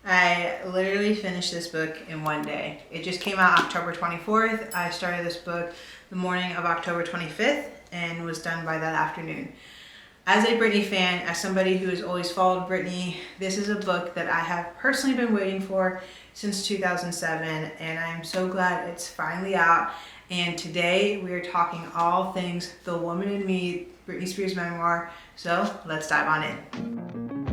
I literally finished this book in one day. It just came out October 24th. I started this book the morning of October 25th and was done by that afternoon. As a Britney fan, as somebody who has always followed Britney, this is a book that I have personally been waiting for since 2007, and I'm so glad it's finally out. And today we are talking all things The Woman in Me, Britney Spears' memoir. So let's dive on in.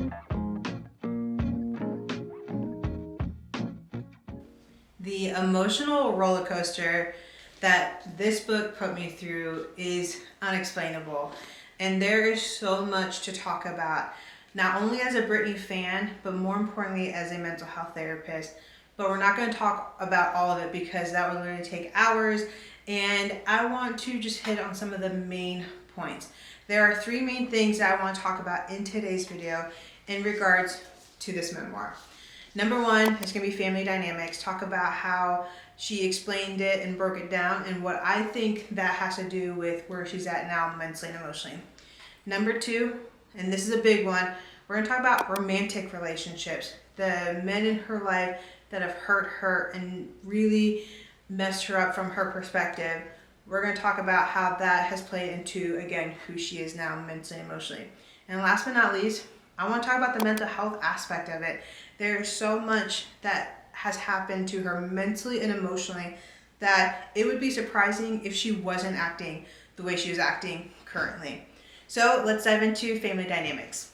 The emotional roller coaster that this book put me through is unexplainable. And there is so much to talk about, not only as a Britney fan, but more importantly as a mental health therapist. But we're not going to talk about all of it because that would literally take hours. And I want to just hit on some of the main points. There are three main things that I want to talk about in today's video in regards to this memoir. Number one is going to be family dynamics. Talk about how she explained it and broke it down and what I think that has to do with where she's at now mentally and emotionally. Number two, and this is a big one, we're going to talk about romantic relationships. The men in her life that have hurt her and really messed her up from her perspective. We're going to talk about how that has played into, again, who she is now mentally and emotionally. And last but not least, I want to talk about the mental health aspect of it. There's so much that has happened to her mentally and emotionally that it would be surprising if she wasn't acting the way she was acting currently. So let's dive into family dynamics.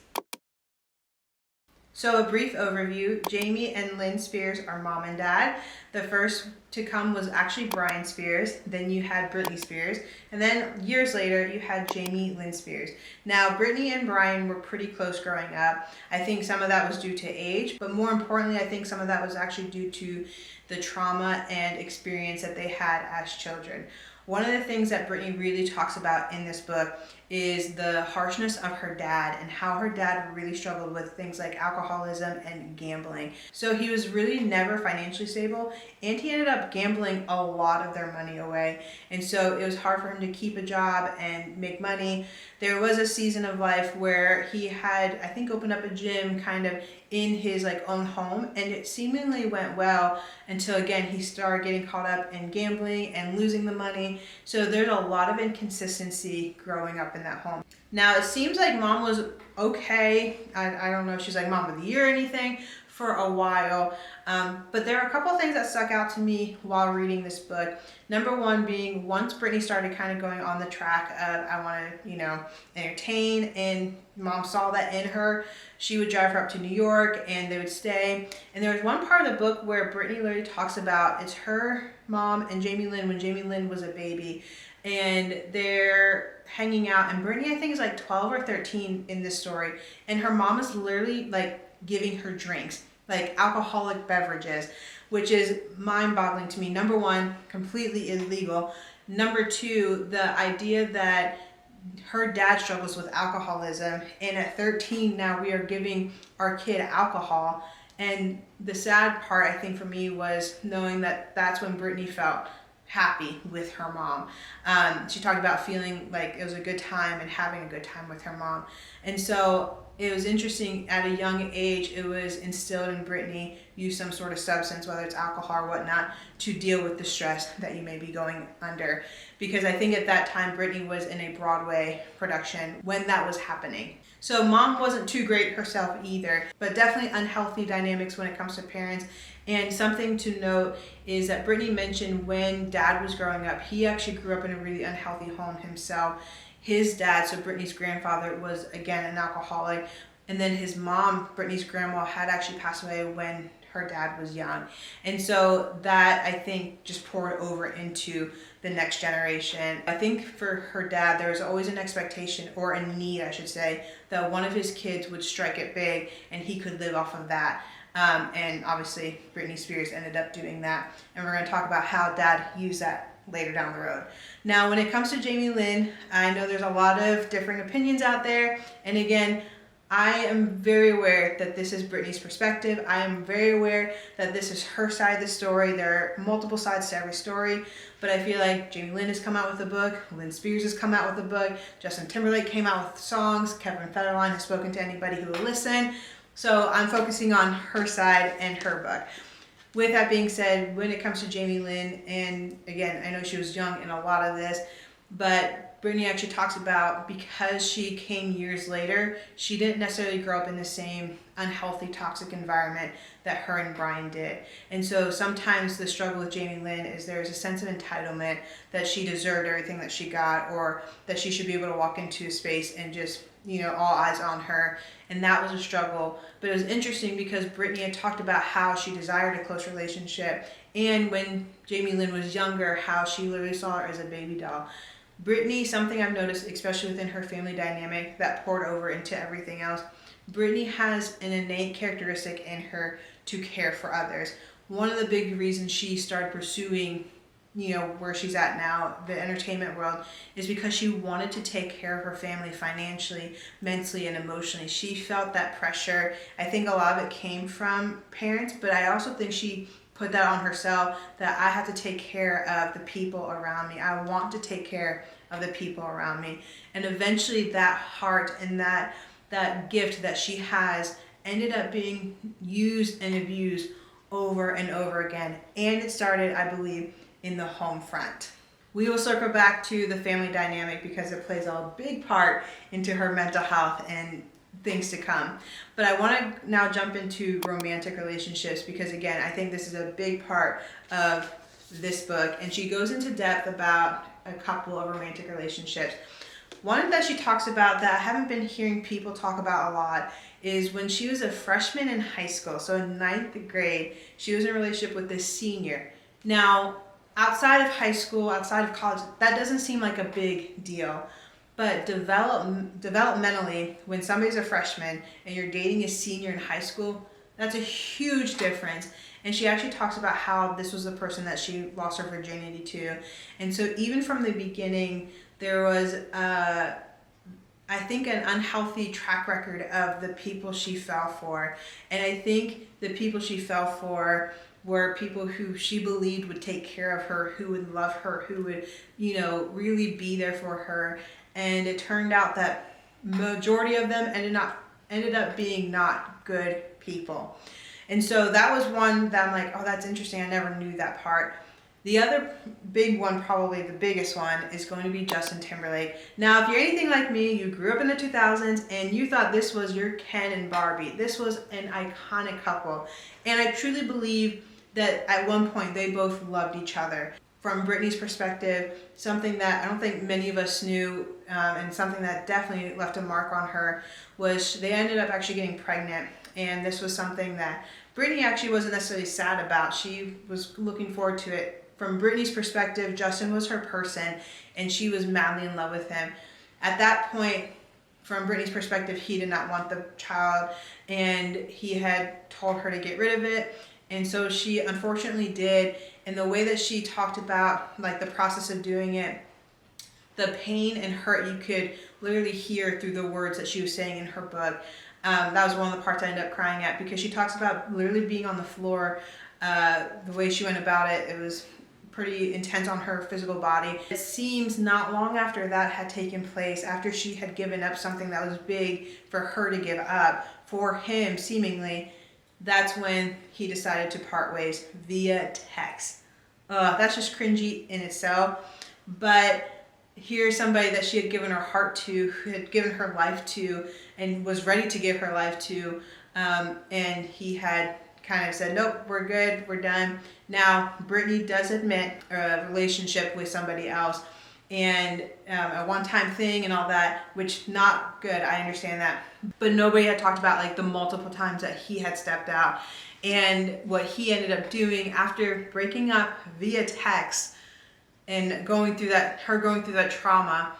So a brief overview, Jamie and Lynn Spears are mom and dad. The first to come was actually Brian Spears, then you had Britney Spears, and then years later you had Jamie Lynn Spears. Now Britney and Brian were pretty close growing up. I think some of that was due to age, but more importantly I think some of that was actually due to the trauma and experience that they had as children. One of the things that Britney really talks about in this book is the harshness of her dad and how her dad really struggled with things like alcoholism and gambling. So he was really never financially stable, and he ended up gambling a lot of their money away. And so it was hard for him to keep a job and make money. There was a season of life where he had, I think, opened up a gym kind of in his own home, and it seemingly went well until again he started getting caught up in gambling and losing the money. So there's a lot of inconsistency growing up in that home. Now it seems like mom was okay. I don't know if she's like mom of the year or anything for a while, but there are a couple of things that stuck out to me while reading this book. Number one being once Britney started kind of going on the track of I want to entertain, and mom saw that in her, she would drive her up to New York and they would stay. And there was one part of the book where Britney literally talks about it's her mom and Jamie Lynn when Jamie Lynn was a baby, and they're hanging out, and Britney I think is like 12 or 13 in this story, and her mom is literally giving her drinks, like alcoholic beverages, which is mind-boggling to me. Number one, completely illegal. Number two, the idea that her dad struggles with alcoholism, and at 13 now we are giving our kid alcohol. And the sad part I think for me was knowing that that's when Britney felt happy with her mom. She talked about feeling like it was a good time and having a good time with her mom. And so it was interesting, at a young age it was instilled in Britney, use some sort of substance, whether it's alcohol or whatnot, to deal with the stress that you may be going under. Because I think at that time Britney was in a Broadway production when that was happening. So mom wasn't too great herself either, but definitely unhealthy dynamics when it comes to parents. And something to note is that Britney mentioned when dad was growing up, he actually grew up in a really unhealthy home himself. His dad, so Britney's grandfather, was again an alcoholic, and then his mom, Britney's grandma, had actually passed away when her dad was young. And so that I think just poured over into the next generation. I think for her dad there was always an expectation, or a need I should say, that one of his kids would strike it big and he could live off of that. And obviously Britney Spears ended up doing that, and we're going to talk about how dad used that later down the road. Now when it comes to Jamie Lynn, I know there's a lot of different opinions out there, and again I am very aware that this is Britney's perspective. I am very aware that this is her side of the story. There are multiple sides to every story, but I feel like Jamie Lynn has come out with a book, Lynn Spears has come out with a book, Justin Timberlake came out with songs, Kevin Federline has spoken to anybody who will listen. So I'm focusing on her side and her book. With that being said, when it comes to Jamie Lynn, and again, I know she was young in a lot of this, but Britney actually talks about because she came years later, she didn't necessarily grow up in the same unhealthy, toxic environment that her and Brian did. And so sometimes the struggle with Jamie Lynn is there's a sense of entitlement that she deserved everything that she got, or that she should be able to walk into a space and just, all eyes on her. And that was a struggle. But it was interesting because Britney had talked about how she desired a close relationship. And when Jamie Lynn was younger, how she literally saw her as a baby doll. Britney, something I've noticed, especially within her family dynamic that poured over into everything else, Britney has an innate characteristic in her to care for others. One of the big reasons she started pursuing where she's at now, the entertainment world, is because she wanted to take care of her family financially, mentally, and emotionally. She felt that pressure. I think a lot of it came from parents, but I also think she put that on herself, that I have to take care of the people around me. I want to take care of the people around me. And eventually that heart and that gift that she has ended up being used and abused over and over again. And it started, I believe, in the home front. We will circle back to the family dynamic because it plays a big part into her mental health and things to come. But I want to now jump into romantic relationships because, again, I think this is a big part of this book, and she goes into depth about a couple of romantic relationships. One that she talks about that I haven't been hearing people talk about a lot is when she was a freshman in high school, so in 9th grade, she was in a relationship with this senior. Now, outside of high school, outside of college, that doesn't seem like a big deal. But developmentally, when somebody's a freshman and you're dating a senior in high school, that's a huge difference. And she actually talks about how this was the person that she lost her virginity to. And so even from the beginning, there was, I think, an unhealthy track record of the people she fell for. And I think the people she fell for were people who she believed would take care of her, who would love her, who would, really be there for her. And it turned out that majority of them ended up being not good people. And so that was one that I'm like, oh, that's interesting. I never knew that part. The other big one, probably the biggest one, is going to be Justin Timberlake. Now, if you're anything like me, you grew up in the 2000s and you thought this was your Ken and Barbie. This was an iconic couple. And I truly believe that at one point they both loved each other. From Britney's perspective, something that I don't think many of us knew, and something that definitely left a mark on her, was they ended up actually getting pregnant. And this was something that Britney actually wasn't necessarily sad about. She was looking forward to it. From Britney's perspective, Justin was her person, and she was madly in love with him. At that point, from Britney's perspective, he did not want the child, and he had told her to get rid of it. And so she unfortunately did. And the way that she talked about like the process of doing it, the pain and hurt you could literally hear through the words that she was saying in her book. That was one of the parts I ended up crying at, because she talks about literally being on the floor. The way she went about it, it was pretty intense on her physical body. It seems not long after that had taken place, after she had given up something that was big for her to give up, for him seemingly, that's when he decided to part ways via text. That's just cringy in itself. But here's somebody that she had given her heart to, who had given her life to, and was ready to give her life to. And he had kind of said, nope, we're good, we're done. Now, Britney does admit a relationship with somebody else, and a one-time thing and all that, which not good, I understand that. But nobody had talked about like the multiple times that he had stepped out, and what he ended up doing after breaking up via text and going through that trauma.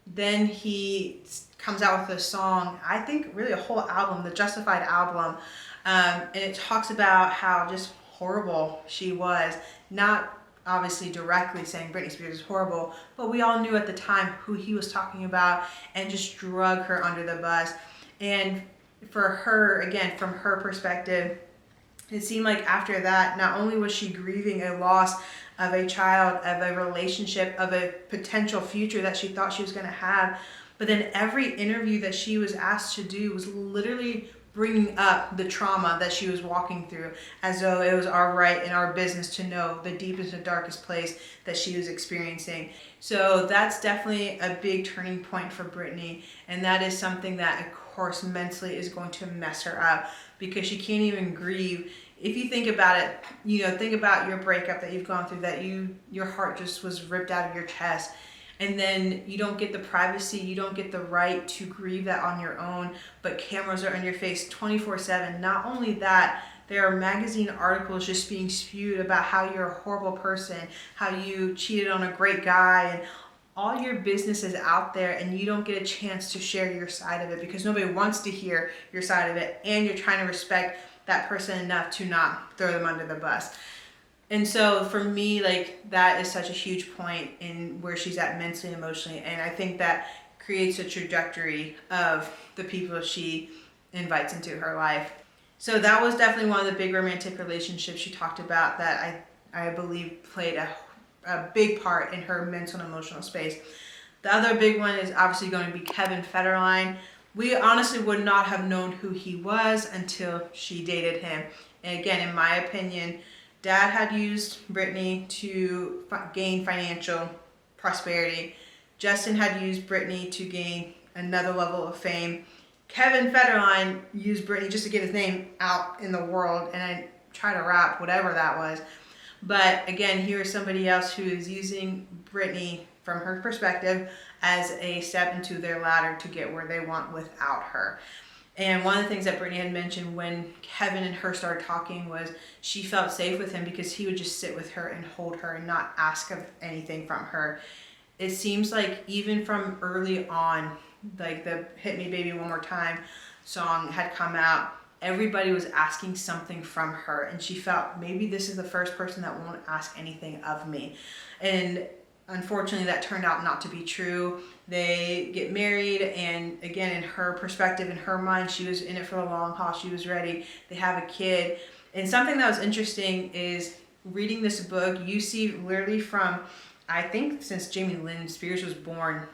Then he comes out with a song, I think really a whole album, the Justified album, and it talks about how just horrible she was. Not obviously directly saying Britney Spears is horrible, but we all knew at the time who he was talking about, and just drug her under the bus. And for her, again, from her perspective, it seemed like after that, not only was she grieving a loss of a child, of a relationship, of a potential future that she thought she was going to have, but then every interview that she was asked to do was literally bringing up the trauma that she was walking through, as though it was our right and our business to know the deepest and darkest place that she was experiencing. So that's definitely a big turning point for Britney, and that is something that, of course, mentally is going to mess her up, because she can't even grieve. If you think about it, think about your breakup that you've gone through, that your heart just was ripped out of your chest, and then you don't get the privacy, you don't get the right to grieve that on your own, but cameras are in your face 24/7. Not only that, there are magazine articles just being spewed about how you're a horrible person, how you cheated on a great guy, and all your business is out there, and you don't get a chance to share your side of it because nobody wants to hear your side of it, and you're trying to respect that person enough to not throw them under the bus. And so for me, like, that is such a huge point in where she's at mentally and emotionally, and I think that creates a trajectory of the people she invites into her life. So that was definitely one of the big romantic relationships she talked about that I believe played a big part in her mental and emotional space. The other big one is obviously going to be Kevin Federline. We honestly would not have known who he was until she dated him. And again, in my opinion, Dad had used Britney to gain financial prosperity. Justin had used Britney to gain another level of fame. Kevin Federline used Britney just to get his name out in the world and I try to rap, whatever that was. But again, here is somebody else who is using Britney from her perspective as a step into their ladder to get where they want without her. And one of the things that Britney had mentioned when Kevin and her started talking was she felt safe with him because he would just sit with her and hold her and not ask of anything from her. It seems like even from early on, like the Hit Me Baby One More Time song had come out, everybody was asking something from her, and she felt maybe this is the first person that won't ask anything of me. And unfortunately that turned out not to be true. They get married, and again, in her perspective, in her mind, she was in it for the long haul. She was ready. They have a kid. And something that was interesting is reading this book, you see literally from, I think since Jamie Lynn Spears was born,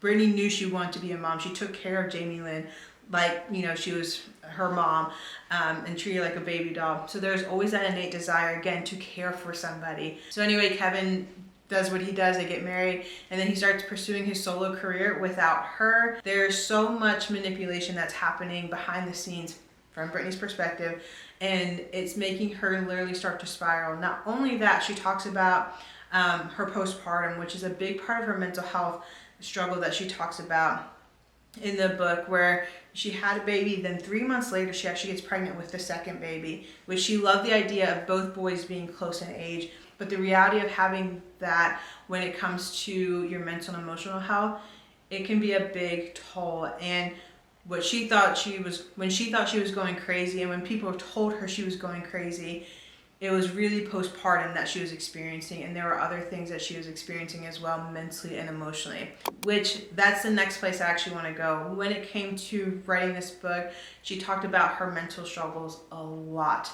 Britney knew she wanted to be a mom. She took care of Jamie Lynn like, she was her mom, and treated her like a baby doll. So there's always that innate desire, again, to care for somebody. So anyway, Kevin does what he does, they get married, and then he starts pursuing his solo career without her. There's so much manipulation that's happening behind the scenes from Britney's perspective, and it's making her literally start to spiral. Not only that, she talks about her postpartum, which is a big part of her mental health struggle that she talks about in the book, where she had a baby, then 3 months later she actually gets pregnant with the second baby, which she loved the idea of both boys being close in age, but the reality of having that when it comes to your mental and emotional health, it can be a big toll. And when she thought she was going crazy, and when people told her she was going crazy, it was really postpartum that she was experiencing, and there were other things that she was experiencing as well, mentally and emotionally, which that's the next place I actually want to go. When it came to writing this book, she talked about her mental struggles a lot.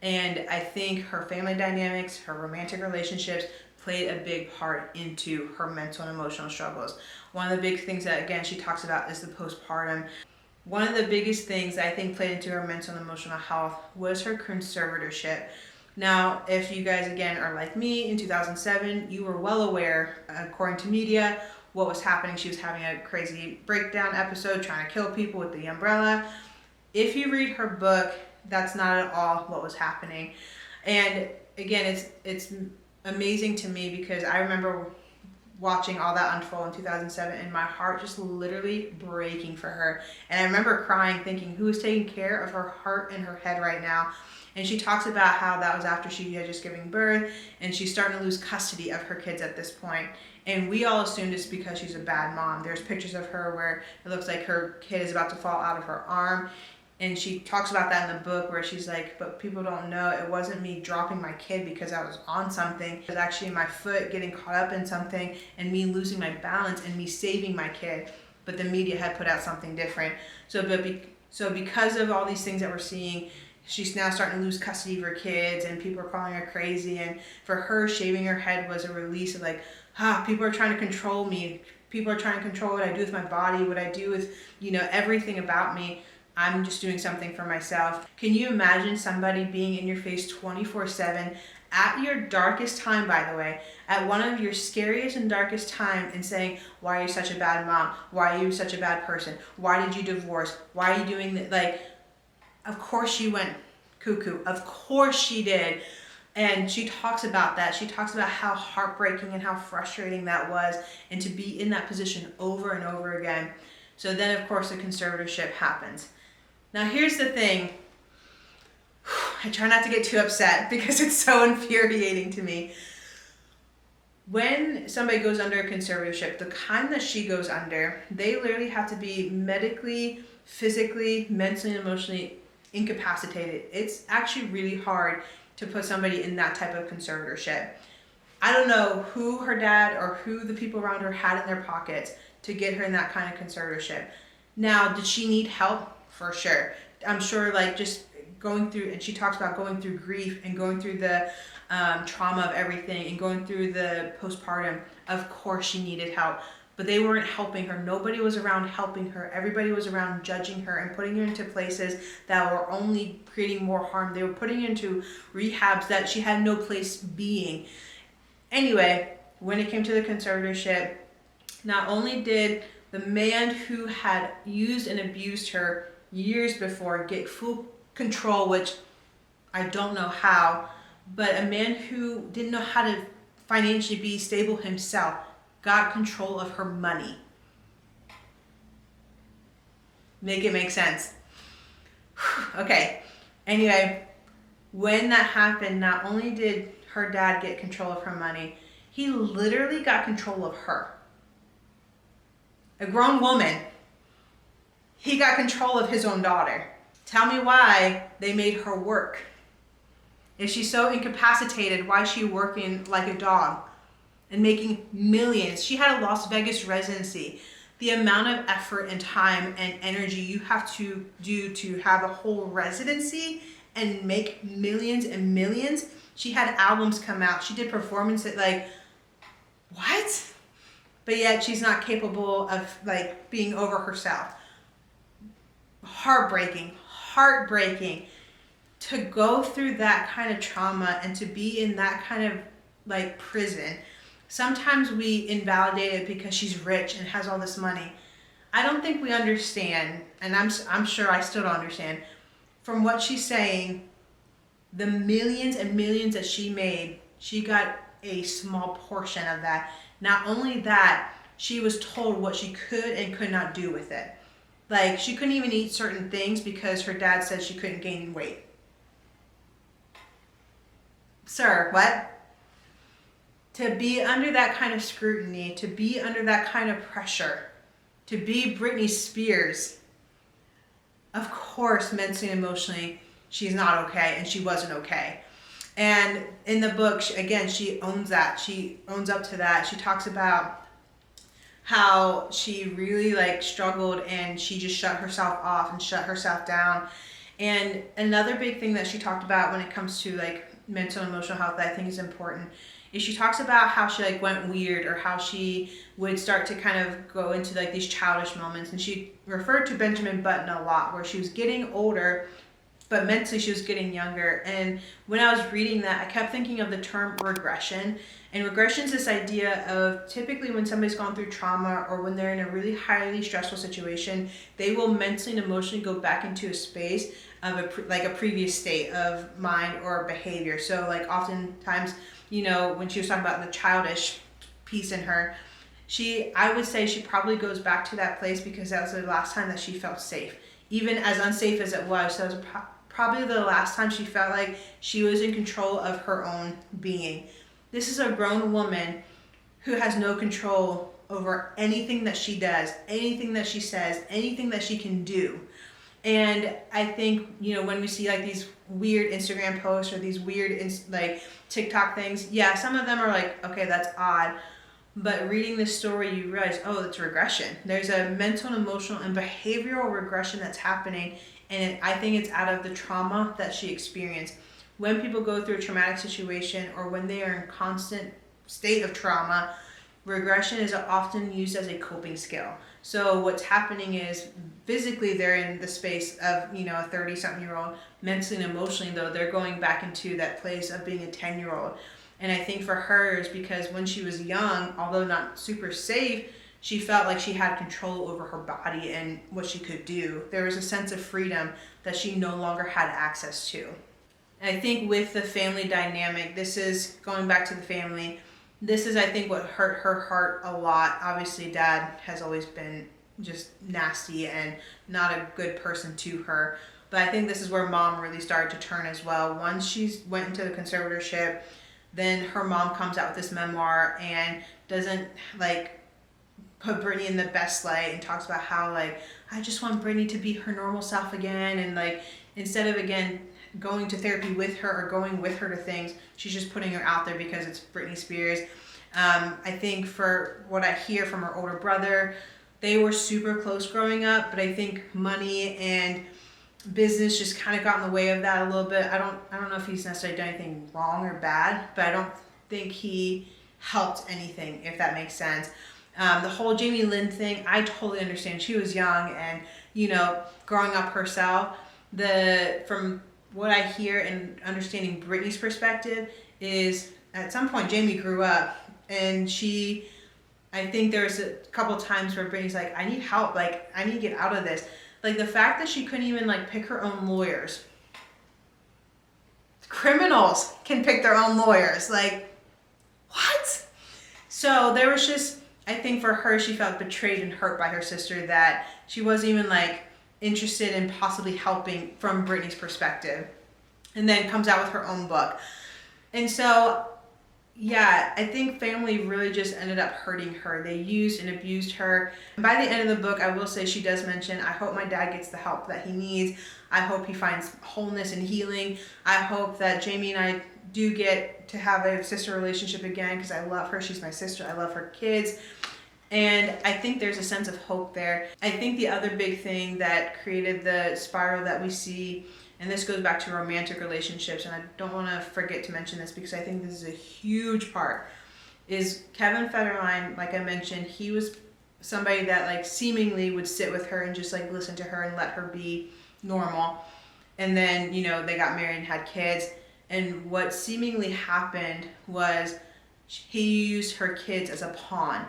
And I think her family dynamics, her romantic relationships played a big part into her mental and emotional struggles. One of the big things that, again, she talks about is the postpartum. One of the biggest things I think played into her mental and emotional health was her conservatorship. Now, if you guys, again, are like me, in 2007, you were well aware, according to media, what was happening. She was having a crazy breakdown episode, trying to kill people with the umbrella. If you read her book, that's not at all what was happening. And again, it's amazing to me because I remember watching all that unfold in 2007 and my heart just literally breaking for her. And I remember crying, thinking, who is taking care of her heart and her head right now? And she talks about how that was after she had just given birth, and she's starting to lose custody of her kids at this point. And we all assumed it's because she's a bad mom. There's pictures of her where it looks like her kid is about to fall out of her arm. And she talks about that in the book where she's like, but people don't know, it wasn't me dropping my kid because I was on something. It was actually my foot getting caught up in something and me losing my balance and me saving my kid. But the media had put out something different. So because of all these things that we're seeing, she's now starting to lose custody of her kids and people are calling her crazy. And for her, shaving her head was a release of like, people are trying to control me. People are trying to control what I do with my body, what I do with, everything about me. I'm just doing something for myself. Can you imagine somebody being in your face 24/7 at your darkest time, by the way, at one of your scariest and darkest time, and saying, why are you such a bad mom? Why are you such a bad person? Why did you divorce? Why are you doing that? Like, of course she went cuckoo. Of course she did. And she talks about that. She talks about how heartbreaking and how frustrating that was, and to be in that position over and over again. So then, of course, the conservatorship happens. Now, here's the thing. I try not to get too upset because it's so infuriating to me. When somebody goes under a conservatorship, the kind that she goes under, they literally have to be medically, physically, mentally, and emotionally incapacitated. It's actually really hard to put somebody in that type of conservatorship. I don't know who her dad or who the people around her had in their pockets to get her in that kind of conservatorship. Now, did she need help? For sure. I'm sure, like, just going through, and she talks about going through grief and going through the trauma of everything and going through the postpartum. Of course she needed help, but they weren't helping her. Nobody was around helping her. Everybody was around judging her and putting her into places that were only creating more harm. They were putting her into rehabs that she had no place being. Anyway, when it came to the conservatorship, not only did the man who had used and abused her years before get full control, which I don't know how, but a man who didn't know how to financially be stable himself got control of her money. Make it make sense. Okay. Anyway, when that happened, not only did her dad get control of her money, he literally got control of her. A grown woman. He got control of his own daughter. Tell me why they made her work. If she's so incapacitated, why is she working like a dog and making millions? She had a Las Vegas residency. The amount of effort and time and energy you have to do to have a whole residency and make millions and millions. She had albums come out. She did performances. Like, what? But yet she's not capable of, like, being over herself. Heartbreaking. To go through that kind of trauma and to be in that kind of, like, prison. Sometimes we invalidate it because she's rich and has all this money. I don't think we understand, and I'm sure I still don't understand, from what she's saying, the millions and millions that she made, she got a small portion of that. Not only that, she was told what she could and could not do with it. Like, she couldn't even eat certain things because her dad said she couldn't gain weight. Sir, what? To be under that kind of scrutiny, to be under that kind of pressure, to be Britney Spears, of course, mentally and emotionally, she's not okay, and she wasn't okay. And in the book, she owns that. She owns up to that. She talks about how she really, like, struggled, and she just shut herself off and shut herself down. And another big thing that she talked about when it comes to, like, mental and emotional health that I think is important is she talks about how she, like, went weird, or how she would start to kind of go into, like, these childish moments. And she referred to Benjamin Button a lot, where she was getting older, but mentally she was getting younger. And when I was reading that, I kept thinking of the term regression. And regression is this idea of, typically when somebody's gone through trauma or when they're in a really highly stressful situation, they will mentally and emotionally go back into a space of a previous state of mind or behavior. So, like, oftentimes, you know, when she was talking about the childish piece in her, I would say she probably goes back to that place because that was the last time that she felt safe. Even as unsafe as it was, that was probably the last time she felt like she was in control of her own being. This is a grown woman who has no control over anything that she does, anything that she says, anything that she can do. And I think, you know, when we see, like, these weird Instagram posts or these weird, like, TikTok things, yeah, some of them are like, okay, that's odd. But reading this story, you realize, oh, it's regression. There's a mental, emotional, and behavioral regression that's happening. And I think it's out of the trauma that she experienced. When people go through a traumatic situation, or when they are in constant state of trauma, regression is often used as a coping skill. So what's happening is physically they're in the space of, a 30-something-year-old. Mentally and emotionally, though, they're going back into that place of being a 10-year-old. And I think for hers, because when she was young, although not super safe, she felt like she had control over her body and what she could do. There was a sense of freedom that she no longer had access to. And I think with the family dynamic, this is going back to the family. This is, I think, what hurt her heart a lot. Obviously, Dad has always been just nasty and not a good person to her. But I think this is where Mom really started to turn as well. Once she went into the conservatorship, then her mom comes out with this memoir and doesn't put Britney in the best light and talks about how I just want Britney to be her normal self again, and instead of again going to therapy with her or going with her to things, she's just putting her out there because it's Britney Spears. I think for what I hear from her older brother, they were super close growing up, but I think money and business just kind of got in the way of that a little bit. I don't know if he's necessarily done anything wrong or bad, but I don't think he helped anything, if that makes sense. The whole Jamie Lynn thing, I totally understand. She was young and, growing up herself. From what I hear and understanding Britney's perspective is at some point Jamie grew up and I think there's a couple times where Britney's like, I need help, I need to get out of this. The fact that she couldn't even pick her own lawyers. Criminals can pick their own lawyers. What? So there was just, I think for her, she felt betrayed and hurt by her sister, that she wasn't even interested in possibly helping from Britney's perspective. And then comes out with her own book. And so, yeah, I think family really just ended up hurting her. They used and abused her. And by the end of the book, I will say she does mention, I hope my dad gets the help that he needs. I hope he finds wholeness and healing. I hope that Jamie and I do get to have a sister relationship again, because I love her. She's my sister. I love her kids. And I think there's a sense of hope there. I think the other big thing that created the spiral that we see, and this goes back to romantic relationships, and I don't want to forget to mention this because I think this is a huge part, is Kevin Federline, like I mentioned, he was somebody that seemingly would sit with her and just listen to her and let her be normal. And then, they got married and had kids. And what seemingly happened was he used her kids as a pawn.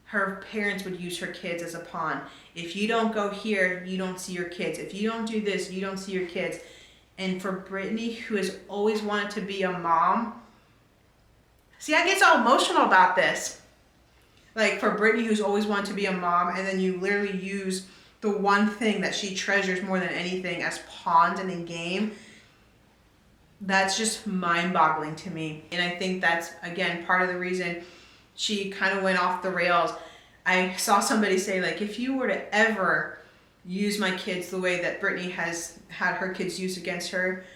Her parents would use her kids as a pawn. If you don't go here, you don't see your kids. If you don't do this, you don't see your kids. And for Britney, who has always wanted to be a mom, see, I get so emotional about this. For Britney, who's always wanted to be a mom, and then you literally use the one thing that she treasures more than anything as pawns in a game, that's just mind-boggling to me. And I think that's, again, part of the reason she kind of went off the rails. I saw somebody say, if you were to ever use my kids the way that Britney has had her kids used against her,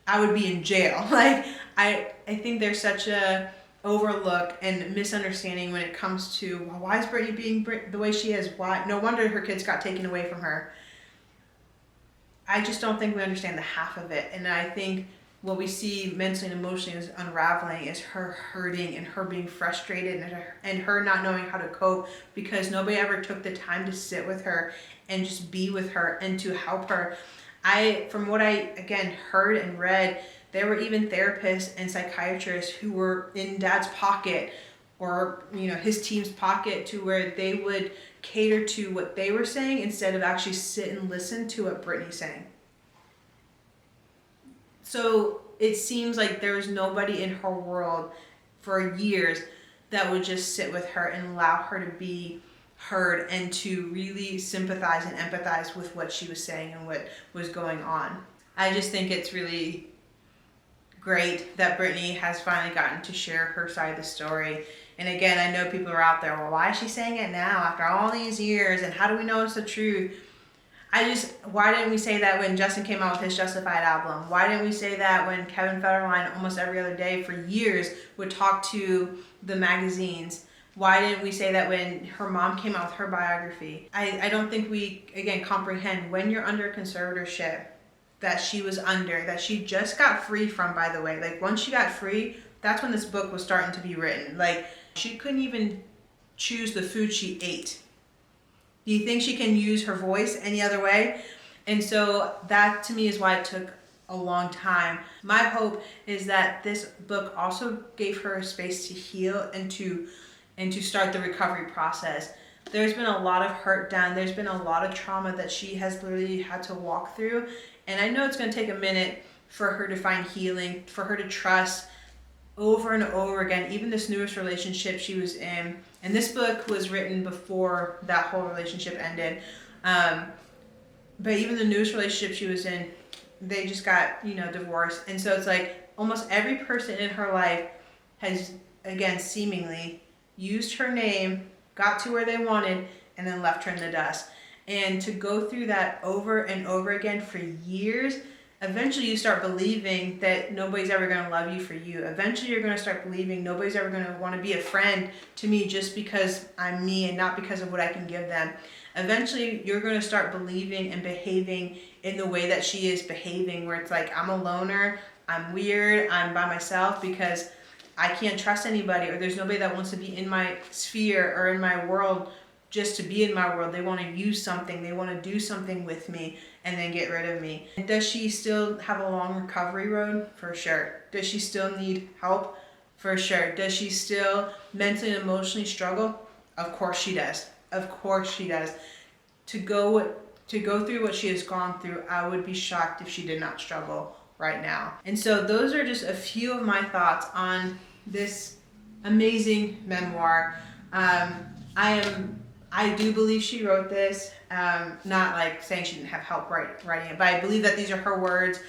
I would be in jail. I think there's such a overlook and misunderstanding when it comes to, well, why is Britney being the way she is? Why? No wonder her kids got taken away from her. I just don't think we understand the half of it. And I think what we see mentally and emotionally is unraveling is her hurting and her being frustrated and her not knowing how to cope because nobody ever took the time to sit with her and just be with her and to help her. From what I, again, heard and read, there were even therapists and psychiatrists who were in Dad's pocket or, his team's pocket, to where they would cater to what they were saying instead of actually sit and listen to what Britney's saying. So it seems like there was nobody in her world for years that would just sit with her and allow her to be heard and to really sympathize and empathize with what she was saying and what was going on. I just think it's really great that Britney has finally gotten to share her side of the story. And again, I know people are out there, well, why is she saying it now after all these years? And how do we know it's the truth? Why didn't we say that when Justin came out with his Justified album? Why didn't we say that when Kevin Federline almost every other day for years would talk to the magazines? Why didn't we say that when her mom came out with her biography? I don't think we, again, comprehend when you're under a conservatorship that she was under, that she just got free from, by the way. Once she got free, that's when this book was starting to be written. She couldn't even choose the food she ate. Do you think she can use her voice any other way? And so that to me is why it took a long time. My hope is that this book also gave her a space to heal and to start the recovery process. There's been a lot of hurt done. There's been a lot of trauma that she has literally had to walk through. And I know it's going to take a minute for her to find healing, for her to trust over and over again, even this newest relationship she was in. And this book was written before that whole relationship ended. But even the newest relationship she was in, they just got, divorced. And so it's like almost every person in her life has, again, seemingly used her name, got to where they wanted, and then left her in the dust. And to go through that over and over again for years, eventually you start believing that nobody's ever going to love you for you. Eventually you're going to start believing nobody's ever going to want to be a friend to me just because I'm me and not because of what I can give them. Eventually you're going to start believing and behaving in the way that she is behaving, where it's like, I'm a loner, I'm weird, I'm by myself because I can't trust anybody, or there's nobody that wants to be in my sphere or in my world just to be in my world. They want to use something, they want to do something with me and then get rid of me. Does she still have a long recovery road? For sure. Does she still need help? For sure. Does she still mentally and emotionally struggle? Of course she does. Of course she does. To go through what she has gone through, I would be shocked if she did not struggle right now. And so those are just a few of my thoughts on this amazing memoir. I do believe she wrote this, not like saying she didn't have help writing it, but I believe that these are her words.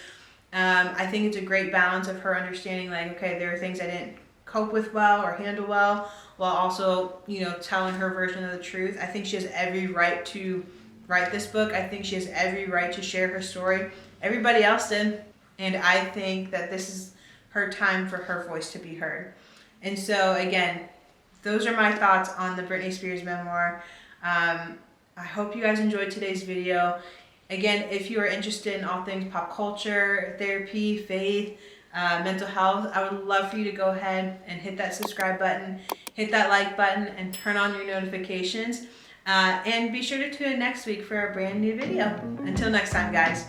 I think it's a great balance of her understanding, like, okay, there are things I didn't cope with well or handle well, while also, telling her version of the truth. I think she has every right to write this book. I think she has every right to share her story. Everybody else did. And I think that this is her time for her voice to be heard. And so, again, those are my thoughts on the Britney Spears memoir. I hope you guys enjoyed today's video. Again, if you are interested in all things pop culture, therapy, faith, mental health, I would love for you to go ahead and hit that subscribe button, hit that like button, and turn on your notifications. And be sure to tune in next week for a brand new video. Until next time, guys.